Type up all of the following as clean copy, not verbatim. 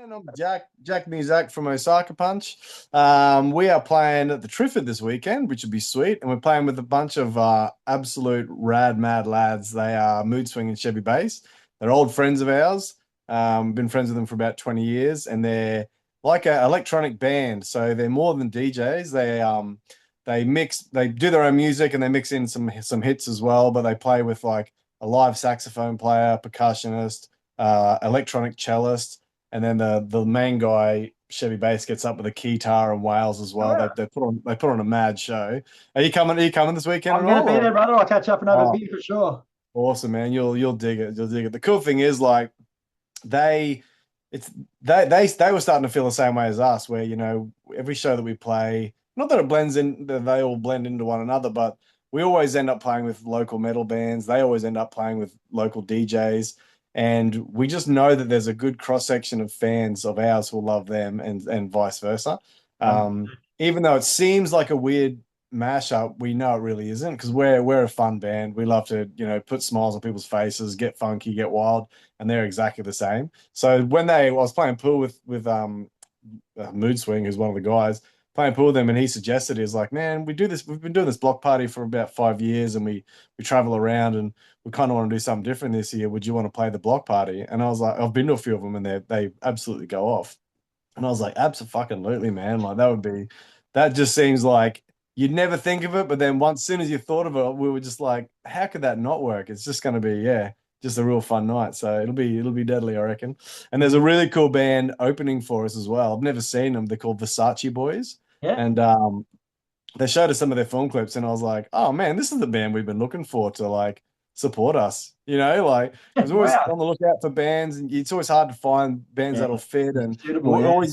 And I'm Jack MUZAK from Osaka Punch. We are playing at the Triffid this weekend, which would be sweet. And we're playing with a bunch of absolute rad mad lads. They are Mood Swing and Chevy Bass. They're old friends of ours. Been friends with them for about 20 years, and they're like an electronic band. So they're more than DJs. They do their own music and they mix in some hits as well. But they play with like a live saxophone player, percussionist, electronic cellist, and then the main guy, Chevy Bass, gets up with a guitar and wails as well. Oh, They put on a mad show. Are you coming this weekend I'm at going to all? be there, Or? brother. I'll catch up and have a Oh, beer for sure. awesome, man. You'll dig it. You'll dig it. The cool thing is like they it's they were starting to feel the same way as us, where every show that we play, not that it blends in, that they all blend into one another, but we always end up playing with local metal bands. They always end up playing with local DJs, and we just know that there's a good cross section of fans of ours who love them, and vice versa. Um, Even though it seems like a weird mashup, we know it really isn't, because we're a fun band. We love to put smiles on people's faces, get funky, get wild, and they're exactly the same. So I was playing pool with Mood Swing, who's one of the guys, playing pool with them, and he suggested, he's like, man, we've been doing this block party for about 5 years, and we travel around, and we kind of want to do something different this year. Would you want to play the block party? And I was like, I've been to a few of them, and they absolutely go off. And I was like, absolutely, man. Like that just seems like you'd never think of it, but then once, soon as you thought of it, we were just like, how could that not work? It's just going to be, yeah, just a real fun night. So it'll be deadly, I reckon. And there's a really cool band opening for us as well. I've never seen them. They're called Versace Boys, yeah, and they showed us some of their film clips, and I was like, oh man, this is the band we've been looking for to like support us. Like, because we're always wow. on the lookout for bands, and it's always hard to find bands Yeah, that'll fit, and we suitable. Yeah,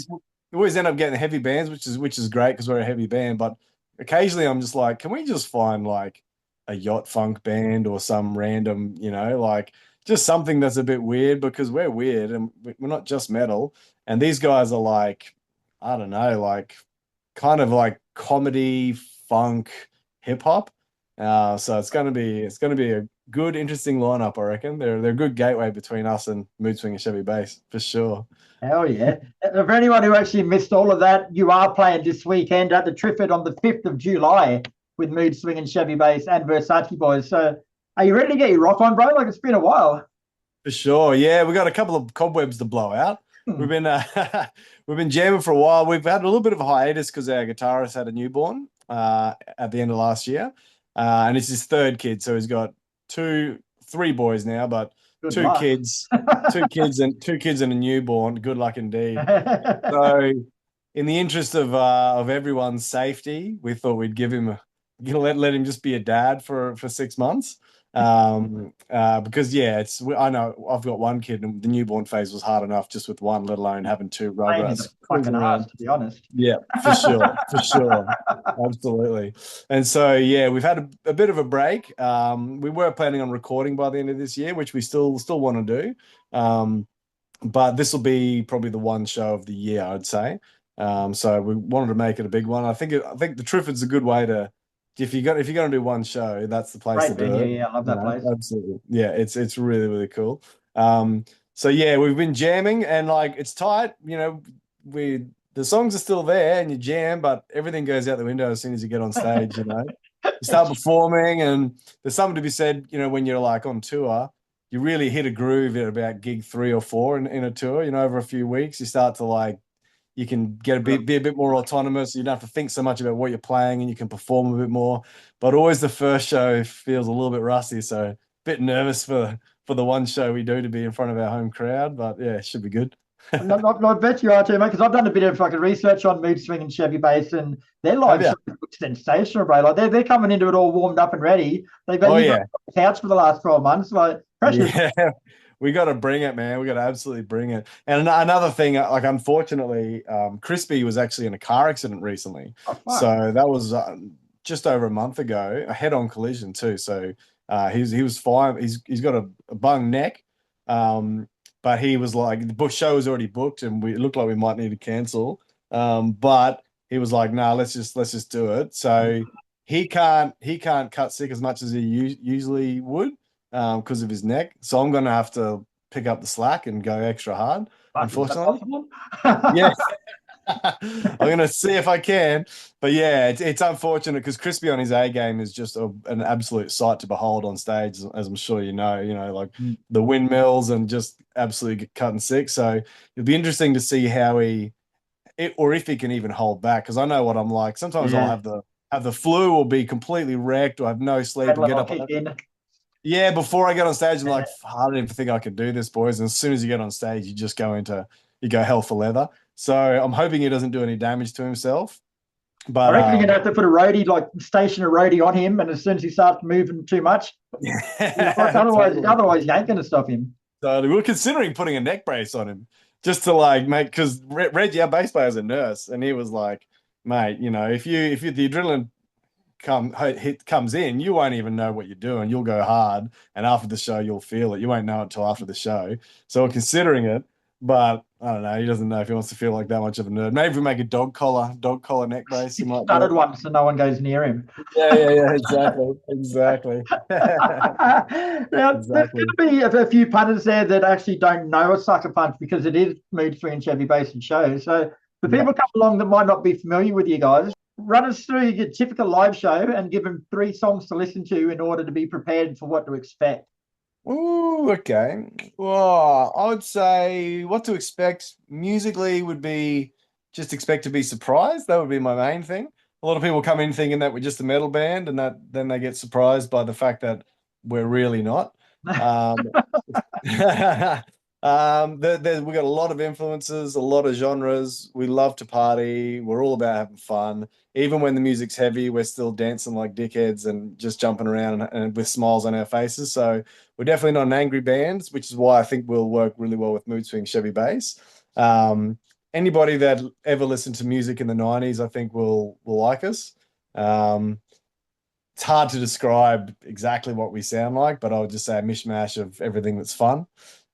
always end up getting heavy bands, which is great because we're a heavy band. But occasionally, I'm just like, can we just find like a yacht funk band or some random, like just something that's a bit weird, because we're weird and we're not just metal. And these guys are like, I don't know, like kind of like comedy, funk, hip hop. So it's gonna be a good, interesting lineup, I reckon. They're a good gateway between us and Mood Swing and Chevy Bass for sure. hell yeah. For anyone who actually missed all of that, you are playing this weekend at the Triffid on the 5th of July with Mood Swing and Chevy Bass and Versace Boys. So, are you ready to get your rock on, bro? Like it's been a while. For sure, yeah. We got a couple of cobwebs to blow out. We've Hmm. been we've been jamming for a while. We've had a little bit of a hiatus because our guitarist had a newborn at the end of last year, and it's his third kid. So he's got three boys now, but Good two luck. kids, two kids and a newborn. Good luck indeed. So, in the interest of everyone's safety, we thought we'd give him, let him just be a dad for 6 months. Because yeah, I know I've got one kid, and the newborn phase was hard enough just with one, let alone having two Pain in the rugrats fucking cruising ass, around. to be honest. Yeah, for sure, absolutely. And so yeah, we've had a bit of a break. We were planning on recording by the end of this year, which we still want to do. But this will be probably the one show of the year, I'd say. So we wanted to make it a big one. I think the Triffid's a good way to, if you're gonna do one show, that's the place to Great do venue. it. Yeah, I love that place. Absolutely. Yeah, it's really, really cool. So yeah, we've been jamming, and like it's tight. We the songs are still there and you jam, but everything goes out the window as soon as you get on stage. You start performing, and there's something to be said. When you're like on tour, you really hit a groove at about gig 3 or 4 in a tour. Over a few weeks, you start to like, you can get be a bit more autonomous. You don't have to think so much about what you're playing, and you can perform a bit more. But always the first show feels a little bit rusty, so a bit nervous for the one show we do to be in front of our home crowd. But yeah, it should be good. I bet you are too, mate, because I've done a bit of fucking research on Mood Swing and Chevy Bass, and their Have live you? shows look sensational, bro. Like they're coming into it all warmed up and ready. They've had Oh you guys yeah, on the couch for the last 12 months. Like pressures. yeah. We got to bring it, man. We got to absolutely bring it. And another thing, like unfortunately, Crispy was actually in a car accident recently. Oh fuck. So that was just over a month ago, a head-on collision too. So he was fine. He's got a bung neck, but he was like, the book show was already booked, and it looked like we might need to cancel. But he was like, "Nah, let's just do it." So he can't cut sick as much as he usually would, because of his neck. So I'm gonna have to pick up the slack and go extra hard. Fuck, is that Unfortunately, possible? yeah. I'm gonna see if I can, but yeah, it's unfortunate because Crispy on his A game is just an absolute sight to behold on stage, as I'm sure you know. You know, like Mm. the windmills and just absolutely cutting sick. So it'll be interesting to see how or if he can even hold back. Because I know what I'm like. Sometimes I'll Yeah, have the flu or be completely wrecked or have no sleep and adrenaline get will up. kick in. Yeah, before I get on stage, I'm Yeah. like, I don't even think I could do this, boys. And as soon as you get on stage, you go hell for leather. So I'm hoping he doesn't do any damage to himself. I But reckon you're gonna have to put a roadie, like station a roadie on him, and as soon as he starts moving too much, yeah, otherwise, totally. otherwise you ain't gonna stop him. So we were considering putting a neck brace on him just to like make because Reggie, our bass player, is a nurse, and he was like, mate, you know, if you the adrenaline comes in, you won't even know what you're doing. You'll go hard, and after the show, you'll feel it. You won't know it until after the show. So we're considering it, but I don't know. He doesn't know if he wants to feel like that much of a nerd. Maybe if we make a dog collar neck brace, he He might do started it. one so no one goes near him. Yeah, exactly, exactly, Now, there's going exactly. to be a few punters there that actually don't know Osaka Punch because it is mood swing and Chevy based and show. So for Yeah. people come along that might not be familiar with you guys, run us through your typical live show and give them 3 songs to listen to in order to be prepared for what to expect. Ooh, okay. Well, I would say what to expect musically would be just expect to be surprised. That would be my main thing. A lot of people come in thinking that we're just a metal band, and that then they get surprised by the fact that we're really not. Um, we got a lot of influences, a lot of genres. We love to party. We're all about having fun. Even when the music's heavy, we're still dancing like dickheads and just jumping around and with smiles on our faces. So we're definitely not an angry band, which is why I think we'll work really well with Mood Swing Chevy Bass. Um, Anybody that ever listened to music in the 90s, I think will like us. Um, it's hard to describe exactly what we sound like, but I would just say a mishmash of everything that's fun.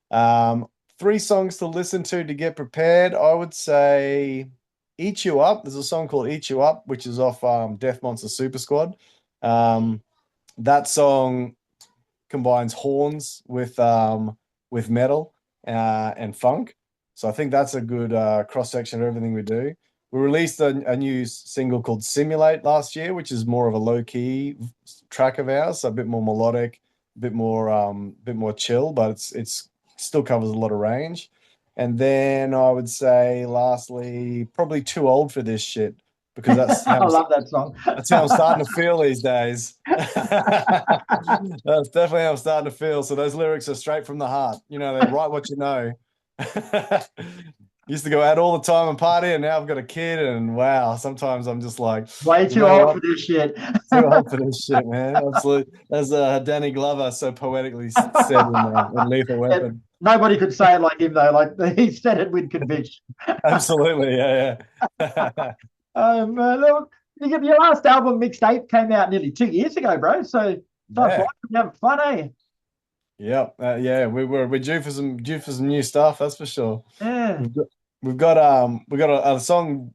Um, 3 songs to listen to get prepared. I would say Eat You Up. There's a song called Eat You Up, which is off Death Monster Super Squad. Um, that song combines horns with metal and funk. So I think that's a good cross section of everything we do. We released a new single called Simulate last year, which is more of a low key track of ours, so a bit more melodic, bit more chill, but it's still covers a lot of range. And then I would say, lastly, probably Too Old for This Shit because I love that song. that's how I'm starting to feel these days. That's definitely how I'm starting to feel. So those lyrics are straight from the heart. You know, they write what you know. Used to go out all the time and party, and now I've got a kid, and wow, sometimes I'm just like, Way you too know old what? for this shit. Too old for this shit, man. Absolutely. As Danny Glover so poetically said in Lethal Yeah, Weapon. nobody could say it like him though. Like he said it with conviction. Absolutely, yeah. Look, your last album, Mixed Ape, came out nearly 2 years ago, bro. So time flies Yeah. when you're having fun, eh? Yeah, yeah, we're due for some new stuff, that's for sure. Yeah. We've got we've got a song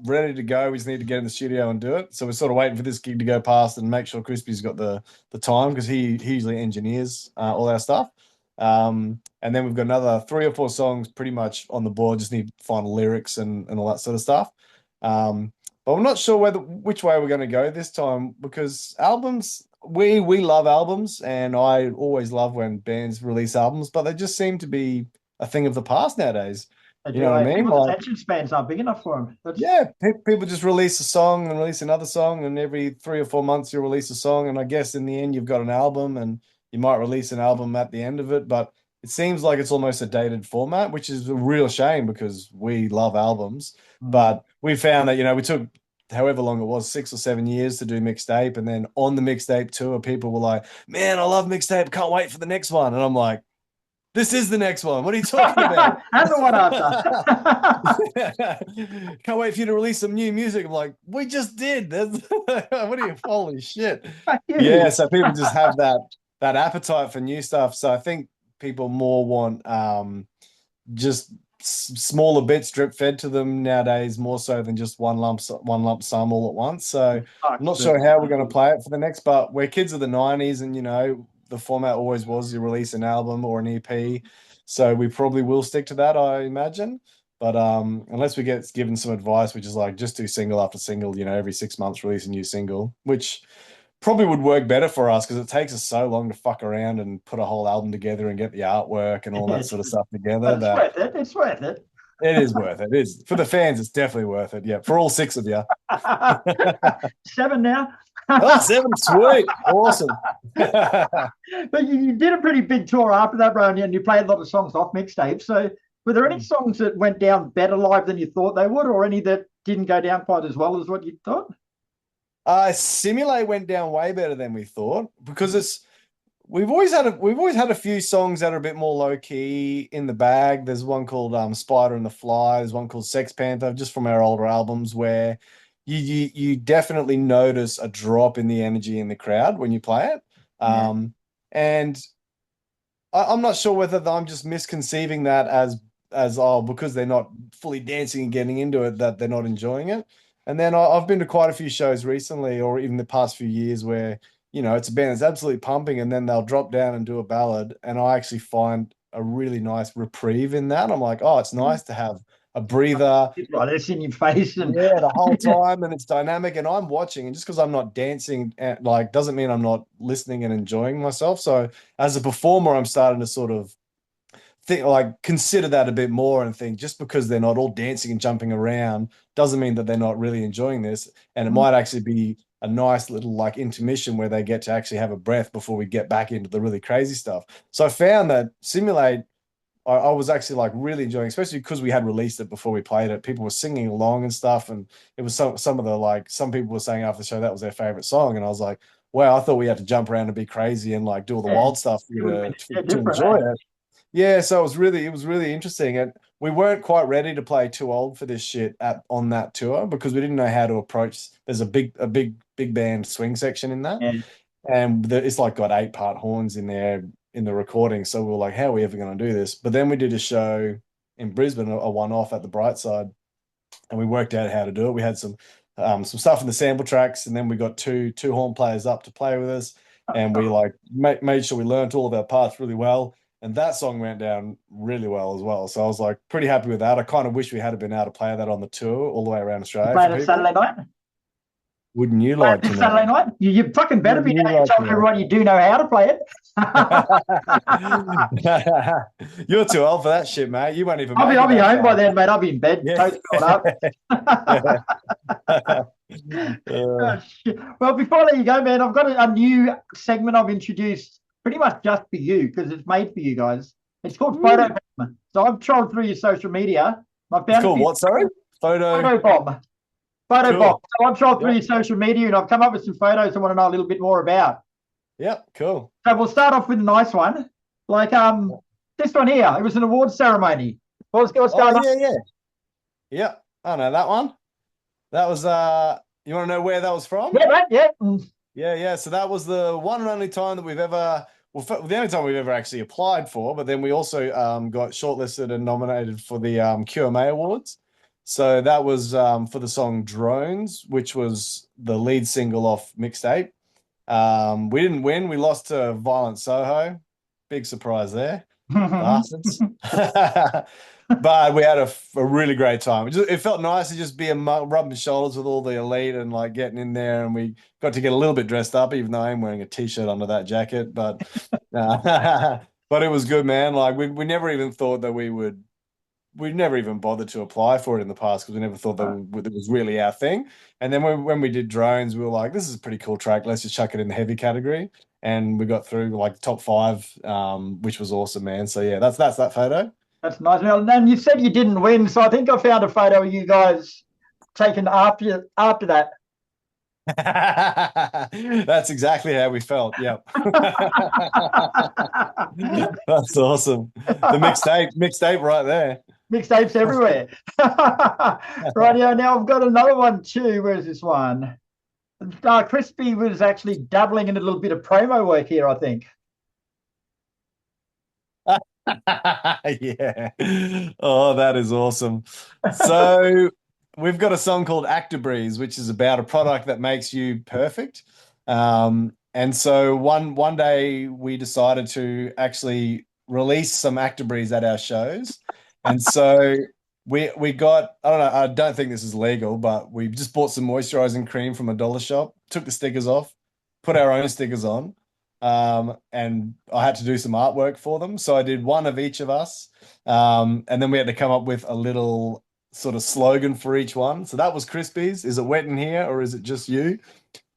ready to go. We just need to get in the studio and do it. So we're sort of waiting for this gig to go past and make sure Crispy's got the time because he usually engineers all our stuff. And then we've got another 3 or 4 songs pretty much on the board. Just need final lyrics and all that sort of stuff. But I'm not sure which way we're going to go this time because albums we love albums and I always love when bands release albums, but they just seem to be a thing of the past nowadays. They You know do. what I mean? People's Like, attention spans aren't big enough for them. That's yeah, people just release a song and release another song, and every 3 or 4 months you release a song, and I guess in the end you've got an album, and you might release an album at the end of it, but it seems like it's almost a dated format, which is a real shame because we love albums. mm. But we found that, we took however long it was, 6 or 7 years to do Mixtape, and then on the Mixtape tour, people were like, "Man, I love Mixtape, can't wait for the next one," and I'm like, "This is the next one. What are you talking about?" And the one after. Can't wait for you to release some new music. I'm like, we just did. What are you? Holy shit! Fuck you. Yeah, so people just have that appetite for new stuff. So I think people more want just smaller bits drip fed to them nowadays, more so than just one lump sum all at once. So I'm Fuck, not but sure how we're going to play it for the next. But we're kids of the '90s, and the format always was you release an album or an EP. So we probably will stick to that, I imagine. But unless we get given some advice, which is like just do single after single, every 6 months release a new single, which probably would work better for us because it takes us so long to fuck around and put a whole album together and get the artwork and all that sort of stuff together But it's that worth it. It's worth it. it is worth it. It is for the fans, it's definitely worth it. Yeah, for all six of you. 7 now. Oh, 7, sweet. Awesome. But you did a pretty big tour after that, bro, and you played a lot of songs off mixtape. So were there any songs that went down better live than you thought they would, or any that didn't go down quite as well as what you thought? Simulate went down way better than we thought because we've always had a few songs that are a bit more low key in the bag. There's one called Spider and the Fly. There's one called Sex Panther, just from our older albums, where you definitely notice a drop in the energy in the crowd when you play it. And I'm not sure whether I'm just misconceiving that as because they're not fully dancing and getting into it, that they're not enjoying it. And then I've been to quite a few shows recently, or even the past few years, where it's a band that's absolutely pumping, and then they'll drop down and do a ballad, and I actually find a really nice reprieve in that. I'm like, oh, it's nice to have a breather. Right, it's in your face, the whole time, and it's dynamic, and I'm watching, and just because I'm not dancing, doesn't mean I'm not listening and enjoying myself. So as a performer, I'm starting to sort of consider that a bit more and think just because they're not all dancing and jumping around doesn't mean that they're not really enjoying this. And it might actually be a nice little intermission where they get to actually have a breath before we get back into the really crazy stuff. So I found that Simulate, I was actually really enjoying, especially because we had released it before we played it. People were singing along and stuff, and it was some of the some people were saying after the show that was their favorite song, and I was like, wow, I thought we had to jump around and be crazy and do all the wild stuff to enjoy it. Yeah, so it was really interesting, and we weren't quite ready to play Too Old for This Shit on that tour because we didn't know how to approach. There's a big band swing section in that, and it's got 8-part horns in there in the recording. So we were like, how are we ever going to do this? But then we did a show in Brisbane, a one-off at the Brightside, and we worked out how to do it. We had some stuff in the sample tracks, and then we got two horn players up to play with us, and we made sure we learned all of our parts really well. And that song went down really well as well. So I was pretty happy with that. I kind of wish we had been able to play that on the tour all the way around Australia. Play it Saturday night? Wouldn't you like to know? Saturday night? You fucking better be telling everyone you do know how to play it. You're too old for that shit, mate. You won't even. I'll be home by then, mate. I'll be in bed. Yeah. Oh, shit. Well, before I let you go, man, I've got a new segment I've introduced pretty much just for you because it's made for you guys. It's called Photo Bomb. So I've trolled through your social media. It's called what, sorry? Photo Bomb. Photo Bomb. So I've trolled through your social media and I've come up with some photos I want to know a little bit more about. Yep, cool. So we'll start off with a nice one. This one here. It was an awards ceremony. What's going on? Yeah. Yep, I know that one. That was you want to know where that was from? Yeah, right, yeah. Yeah. So that was the one and only time that we've ever, the only time we've ever actually applied for, but then we also got shortlisted and nominated for the QMA Awards. So that was for the song Drones, which was the lead single off Mixed Ape. We didn't win. We lost to Violent Soho. Big surprise there. Bastards. But we had a really great time. It felt nice to just be rubbing shoulders with all the elite and getting in there, and we got to get a little bit dressed up, even though I'm wearing a t-shirt under that jacket. But but it was good, man. We never even thought that we never even bothered to apply for it in the past because we never thought that it was really our thing. And then when we did Drones, we were like, this is a pretty cool track. Let's just chuck it in the heavy category. And we got through top 5, which was awesome, man. So yeah, that's that photo. That's nice. And you said you didn't win, so I think I found a photo of you guys taken after that. That's exactly how we felt. Yep. That's awesome. The mixed ape right there. Mixed apes everywhere. Right now I've got another one too. Where's this one? Crispy was actually dabbling in a little bit of promo work here, I think. Yeah. Oh, that is awesome. So we've got a song called Actor Breeze, which is about a product that makes you perfect. And And so one day we decided to actually release some Actibreeze at our shows. And so we got, I don't know, I don't think this is legal, but we just bought some moisturizing cream from a dollar shop, took the stickers off, put our own stickers on. And I had to do some artwork for them. So I did one of each of us. And then we had to come up with a little sort of slogan for each one. So that was Crispies. Is it wet in here or is it just you?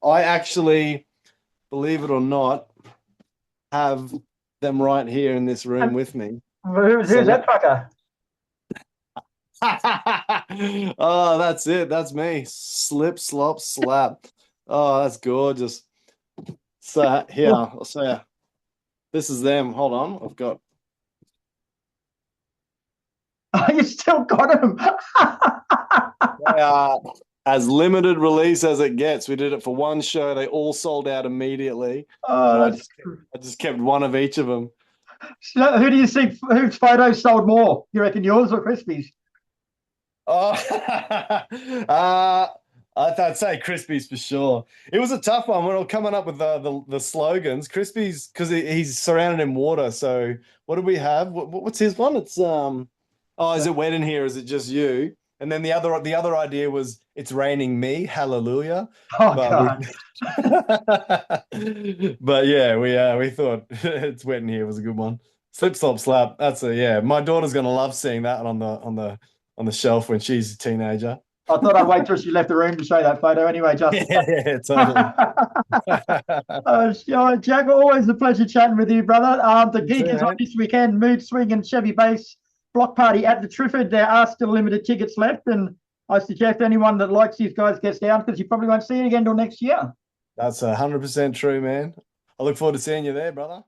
I actually, believe it or not, have them right here in this room with me. Who's So that fucker? oh, that's it. That's me. Slip, slop, slap. Oh, that's gorgeous. So here, I'll show you. This is them. Hold on. I've got. Oh, you still got him. They are as limited release as it gets. We did it for one show. They all sold out immediately. Oh, And I just kept one of each of them. so who do you think whose photos sold more? You reckon yours or Crispy's? Oh, I'd say Crispies for sure. It was a tough one when we were coming up with the slogans. Crispies because he's surrounded in water. So what do we have? What's his one? It's oh, is it wet in here? Is it just you? And then the other idea was it's raining me, hallelujah. Oh But God. but yeah, we thought it's wet in here was a good one. Slip slop slap. That's a yeah. My daughter's gonna love seeing that on the shelf when she's a teenager. I thought I'd wait till she left the room to show that photo anyway, Justin. Yeah, totally. Sure, Jack, always a pleasure chatting with you, brother. The You gig too, is on man. this weekend, Mood Swing and Chevy Bass block party at the Triffid. There are still limited tickets left, and I suggest anyone that likes these guys gets down because you probably won't see it again until next year. That's 100% true, man. I look forward to seeing you there, brother.